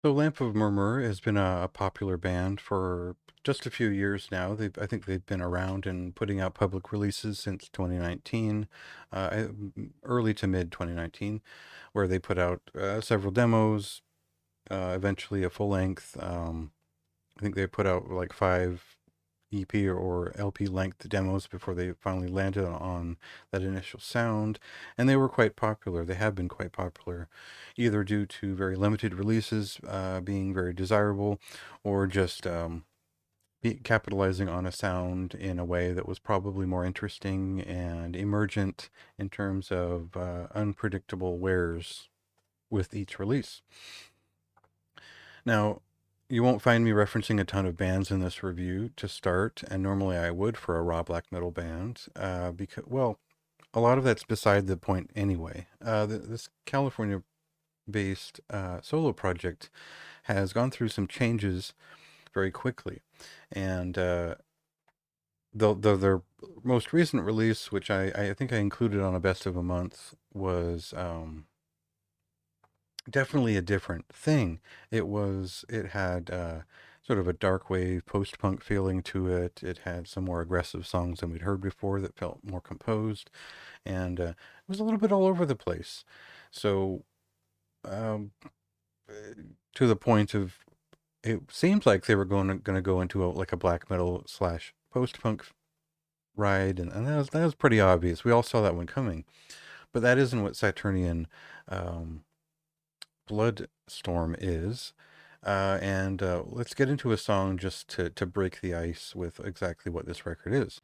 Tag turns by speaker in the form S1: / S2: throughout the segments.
S1: So Lamp of Murmuur has been a popular band for just a few years now. I think they've been around and putting out public releases since 2019, early to mid 2019, where they put out several demos, eventually a full length. I think they put out like five EP or LP length demos before they finally landed on that initial sound. And they were quite popular. They have been quite popular, either due to very limited releases being very desirable, or just capitalizing on a sound in a way that was probably more interesting and emergent in terms of unpredictable wares with each release. Now, you won't find me referencing a ton of bands in this review to start, and normally I would for a raw black metal band, because, well, a lot of that's beside the point anyway. This California-based solo project has gone through some changes very quickly, and their most recent release, which I think I included on a best of a month, was definitely a different thing. It had sort of a dark wave post punk feeling to it. It had some more aggressive songs than we'd heard before that felt more composed, and it was a little bit all over the place. So um, to the point of it seems like they were going to go into like a black metal slash post punk ride, and that was pretty obvious. We all saw that one coming, but that isn't what Saturnian um, Bloodstorm is. And let's get into a song just to break the ice with exactly what this record is.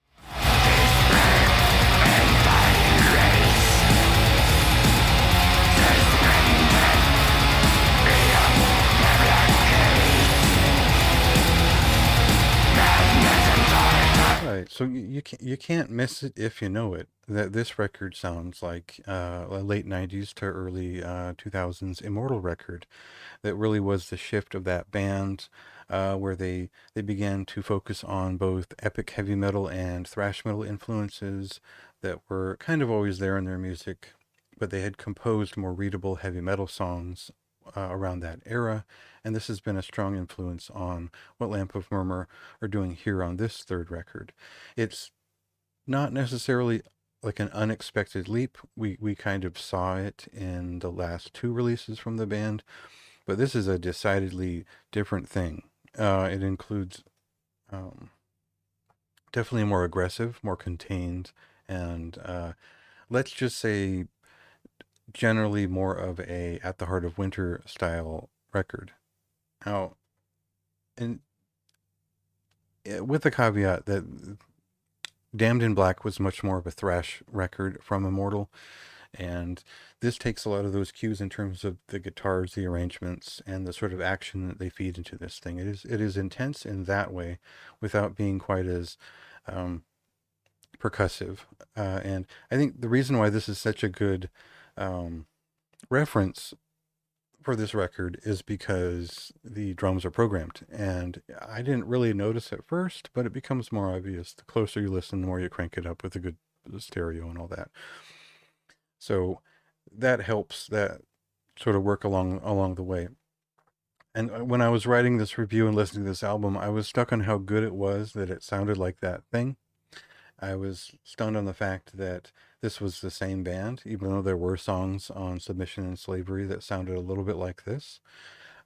S1: Right, so you can't miss it if you know it. That this record sounds like a late '90s to early 2000s Immortal record. That really was the shift of that band, where they began to focus on both epic heavy metal and thrash metal influences that were kind of always there in their music, but they had composed more readable heavy metal songs around that era, and this has been a strong influence on what Lamp of Murmur are doing here on this third record. It's not necessarily like an unexpected leap. We kind of saw it in the last two releases from the band, but this is a decidedly different thing. It includes um, definitely more aggressive, more contained, and let's just say generally more of a at the heart of winter style record. Now, and with the caveat that Damned in Black was much more of a thrash record from Immortal, and this takes a lot of those cues in terms of the guitars, the arrangements, and the sort of action that they feed into this thing. It is intense in that way, without being quite as um, percussive. And I think the reason why this is such a good um, reference for this record is because the drums are programmed, and I didn't really notice at first, but it becomes more obvious the closer you listen, the more you crank it up with a good stereo and all that. So that helps that sort of work along the way. And when I was writing this review and listening to this album, I was stuck on how good it was that it sounded like that thing. I was stunned on the fact that this was the same band, even though there were songs on Submission and Slavery that sounded a little bit like this.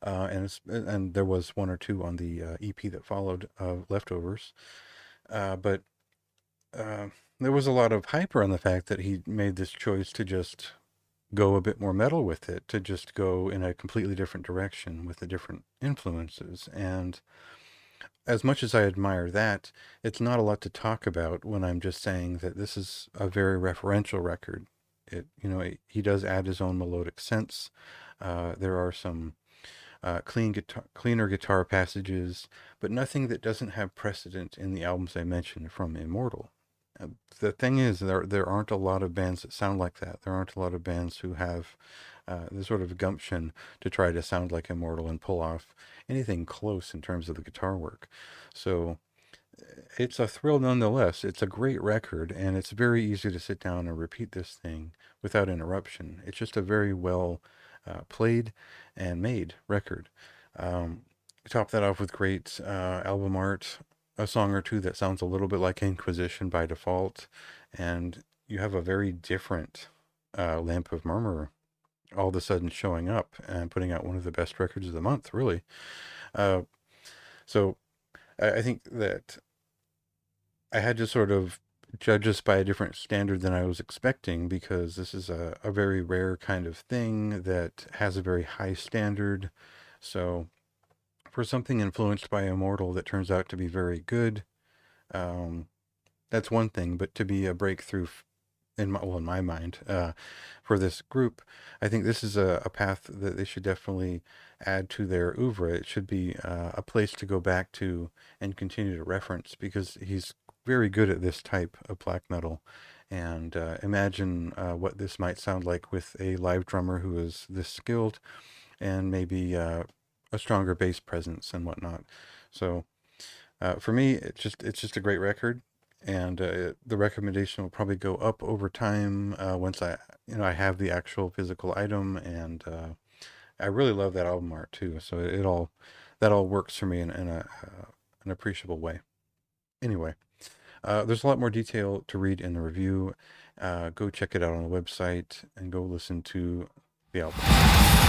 S1: And there was one or two on the EP that followed, Leftovers. But there was a lot of hype around the fact that he made this choice to just go a bit more metal with it, to just go in a completely different direction with the different influences. And as much as I admire that, it's not a lot to talk about when I'm just saying that this is a very referential record. He does add his own melodic sense. There are some cleaner guitar passages, but nothing that doesn't have precedent in the albums I mentioned from Immortal. The thing is, there aren't a lot of bands that sound like that. There aren't a lot of bands who have the sort of gumption to try to sound like Immortal and pull off anything close in terms of the guitar work. So it's a thrill nonetheless. It's a great record, and it's very easy to sit down and repeat this thing without interruption. It's just a very well played and made record. Um, Top that off with great album art, a song or two that sounds a little bit like Inquisition by default, and you have a very different Lamp of Murmuur all of a sudden showing up and putting out one of the best records of the month, really. Uh, so I think that I had to sort of judge this by a different standard than I was expecting, because this is a very rare kind of thing that has a very high standard. So for something influenced by Immortal that turns out to be very good, um, that's one thing. But to be a breakthrough in my mind, for this group, I think this is a path that they should definitely add to their oeuvre. It should be a place to go back to and continue to reference, because he's very good at this type of black metal. And imagine what this might sound like with a live drummer who is this skilled, and maybe a stronger bass presence and whatnot. So for me, it's just a great record, and the recommendation will probably go up over time once I have the actual physical item, and I really love that album art too. So that all works for me in an appreciable way. Anyway, there's a lot more detail to read in the review. Go check it out on the website and go listen to the album.